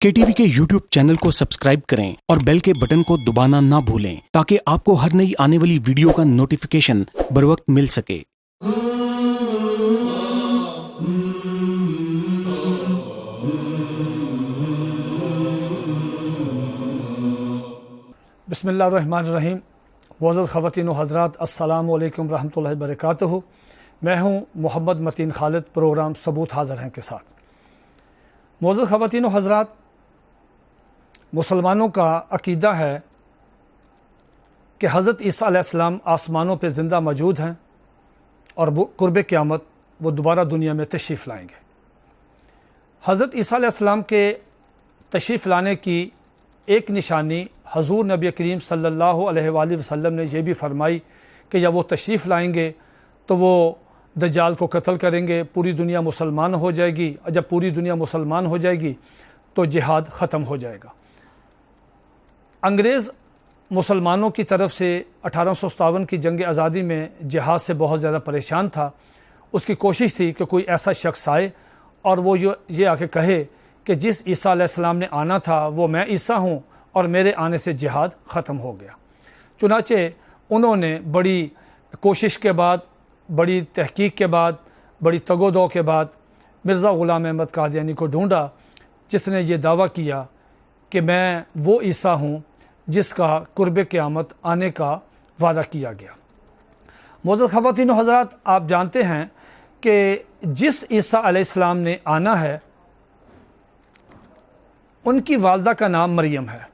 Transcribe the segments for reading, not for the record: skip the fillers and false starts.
KTV के YouTube channel को subscribe करें और बेल के बटन को दबाना ना भूलें ताकि आपको हर नई आने वाली वीडियो का नोटिफिकेशन बर वक्त मिल सके। बिस्मिल्लाहिर्रहमानिर्रहीम। मुअज़्ज़ज़ ख़वातीन व हज़रात, अस्सलामु अलैकुम रहमतुल्लाहि व बरकातुहू। मैं हूँ मोहम्मद मतीन खालिद, प्रोग्राम सबूत हाज़िर हैं के साथ। मुअज़्ज़ज़ ख़वातीन व हज़रात, मुसलमानों का अक़ीदा है कि हज़रत ईसा अलैहिस्सलाम आसमानों पर ज़िंदा मौजूद हैं और क़ुर्ब क़यामत वो दोबारा दुनिया में तशरीफ़ लाएँगे। हज़रत ईसा अलैहिस्सलाम के तशरीफ़ लाने की एक निशानी हज़ूर नबी करीम सल्लल्लाहु अलैहि वसल्लम ने यह भी फरमाई कि जब वो तशरीफ़ लाएंगे तो वो दज्जाल को कत्ल करेंगे, पूरी दुनिया मुसलमान हो जाएगी, और जब पूरी दुनिया मुसलमान हो जाएगी तो जिहाद ख़त्म हो जाएगा। अंग्रेज़ मुसलमानों की तरफ से 1857 की जंग आज़ादी में जिहाद से बहुत ज़्यादा परेशान था। उसकी कोशिश थी कि कोई ऐसा शख्स आए और वो ये आके कहे कि जिस ईसा अलैहिस्सलाम ने आना था वो मैं ईसा हूँ और मेरे आने से जिहाद ख़त्म हो गया। चुनाचे उन्होंने बड़ी कोशिश के बाद, बड़ी तहकीक के बाद, बड़ी तगोदो के बाद मिर्ज़ा ग़ुलाम अहमद कादियानी को ढूंढा, जिसने ये दावा किया कि मैं वो ईसा हूँ जिसका क़ुर्ब क़यामत आने का वादा किया गया। मुअज़्ज़ज़ ख़वातीन व हज़रात, आप जानते हैं कि जिस ईसा अलैहिस्सलाम ने आना है उनकी वालदा का नाम मरियम है।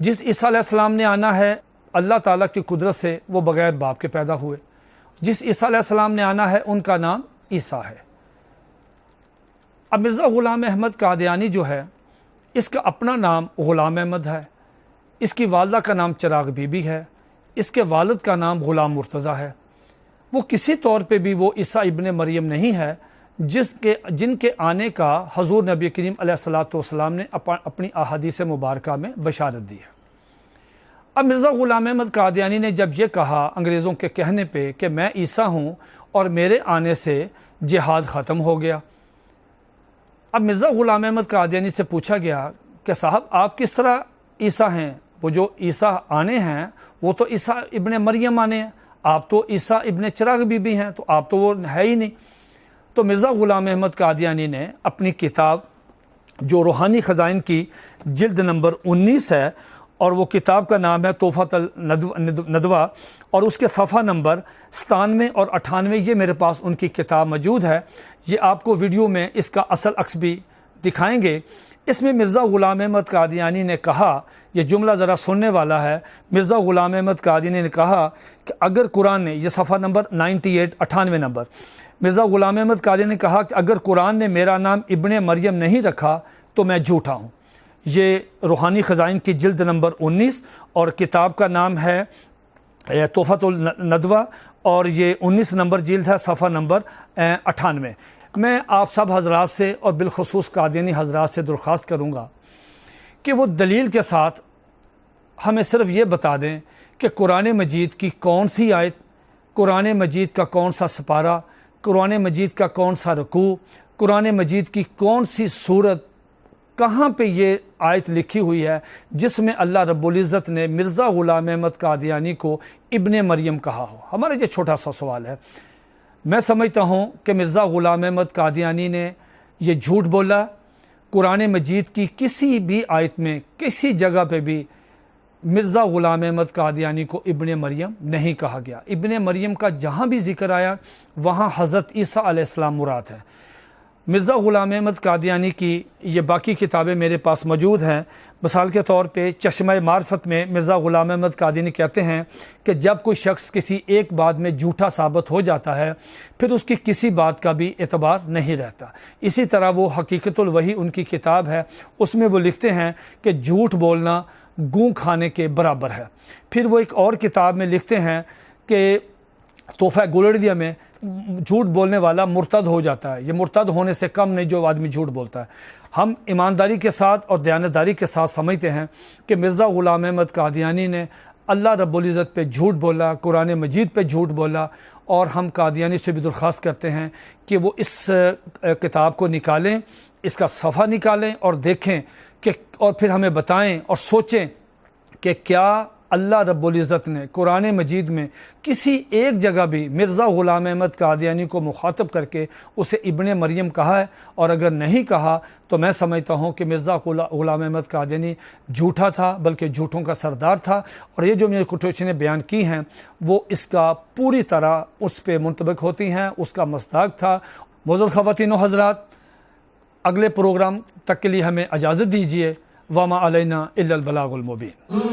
जिस ईसा अलैहिस्सलाम ने आना है, अल्लाह ताला की कुदरत से वो बग़ैर बाप के पैदा हुए। जिस ईसा अलैहिस्सलाम ने आना है उनका नाम ईसा है। अब मिर्ज़ा ग़ुलाम अहमद कादियानी जो है, इसका अपना नाम ग़ुलाम अहमद है, इसकी वालदा का नाम चिराग बीबी है, इसके वालिद का नाम ग़ुलाम मुर्तज़ा है। वो किसी तौर पे भी वो ईसा इब्ने मरियम नहीं है जिनके आने का हज़ूर नबी करीम अलैहिस्सलातु वस्सलाम ने अपनी अहादीस मुबारका में बशारत दी है। अब मिर्ज़ा ग़ुलाम अहमद कादियानी ने जब ये कहा अंग्रेज़ों के कहने पे कि मैं ईसा हूँ और मेरे आने से जिहाद ख़त्म हो गया। अब मिर्ज़ा ग़ुलाम अहमद कादियानी से पूछा गया कि साहब, आप किस तरह ईसा हैं? वो जो ईसा आने हैं वो तो ईसा इब्ने मरियम आने हैं, आप तो ईसा इब्ने चिराग बीबी हैं, तो आप तो वो है ही नहीं। तो मिर्ज़ा ग़ुलाम अहमद कादियानी ने अपनी किताब जो रूहानी ख़ज़ाइन की जिल्द नंबर 19 है, और वो किताब का नाम है तोहफ़तुल नदवा, और उसके सफ़ा नंबर 97 और 98, ये मेरे पास उनकी किताब मौजूद है। ये आपको वीडियो में इसका असल अक्स भी दिखाएंगे। इसमें मिर्ज़ा ग़ुलाम अहमद कादियानी ने कहा, ये जुमला ज़रा सुनने वाला है। मिर्ज़ा ग़ुलाम अहमद कादियानी ने कहा कि अगर कुरान ने, ये सफ़ा नंबर 98 98 नंबर, मिर्ज़ा ग़ुलाम अहमद कादियानी ने कहा कि अगर कुरान ने मेरा नाम इब्ने मरियम नहीं रखा तो मैं झूठा हूँ। ये रूहानी ख़ज़ाइन की जिल्द नंबर 19 और किताब का नाम है तोहफ़तुल नदवा, और ये 19 नंबर जिल्द है, सफ़ा नंबर 98। मैं आप सब हज़रात से और बिलखुसूस कादियानी हज़रात से दरख्वास्त करूँगा कि वो दलील के साथ हमें सिर्फ़ ये बता दें कि कुरान मजीद की कौन सी आयत, कुरान मजीद का कौन सा सपारा, कुरान मजीद का कौन सा रुकू, कुरान मजीद की कौन सी सूरत, कहाँ पे ये आयत लिखी हुई है जिसमें अल्लाह रब्बुल इज़्ज़त ने मिर्ज़ा ग़ुलाम अहमद कादियानी को इब्ने मरियम कहा हो। हमारा ये छोटा सा सवाल है। मैं समझता हूँ कि मिर्ज़ा ग़ुलाम अहमद कादियानी ने ये झूठ बोला। कुरान मजीद की किसी भी आयत में, किसी जगह पे भी मिर्ज़ा ग़ुलाम अहमद कादियानी को इब्ने मरियम नहीं कहा गया। इब्ने मरियम का जहाँ भी ज़िक्र आया वहाँ हज़रत ईसा अलैहिस्सलाम मुराद है। मिर्ज़ा ग़ुलाम अहमद कादियानी की ये बाकी किताबें मेरे पास मौजूद हैं। मिसाल के तौर पे चश्मा मार्फत में मिर्ज़ा ग़ुलाम अहमद कादियानी कहते हैं कि जब कोई शख्स किसी एक बात में झूठा साबित हो जाता है फिर उसकी किसी बात का भी एतबार नहीं रहता। इसी तरह वो हकीकतुल वही उनकी किताब है, उसमें वो लिखते हैं कि झूठ बोलना गूँ खाने के बराबर है। फिर वो एक और किताब में लिखते हैं कि तोहफ़ा गुलड़िया में झूठ बोलने वाला मुर्तद हो जाता है। ये मुर्तद होने से कम नहीं जो आदमी झूठ बोलता है। हम ईमानदारी के साथ और दयानतदारी के साथ समझते हैं कि मिर्ज़ा ग़ुलाम अहमद कादियानी ने अल्लाह रब्बुल इज़्ज़त पे झूठ बोला, कुरान मजीद पे झूठ बोला, और हम कादियानी से भी दरख्वास्त करते हैं कि वो इस किताब को निकालें اس کا صفحہ نکالیں اور دیکھیں کہ اور پھر ہمیں بتائیں اور سوچیں کہ کیا اللہ رب العزت نے قرآن مجید میں کسی ایک جگہ بھی مرزا غلام احمد قادیانی کو مخاطب کر کے اسے ابن مریم کہا ہے؟ اور اگر نہیں کہا تو میں سمجھتا ہوں کہ مرزا غلام احمد قادیانی جھوٹا تھا، بلکہ جھوٹوں کا سردار تھا، اور یہ جو میری کوٹیشنیں بیان کی ہیں وہ اس کا پوری طرح اس پہ منطبق ہوتی ہیں، اس کا مصداق تھا۔ معزز خواتین و حضرات، اگلے پروگرام تک کے لیے ہمیں اجازت دیجیے۔ وما علینا الا البلاغ المبین۔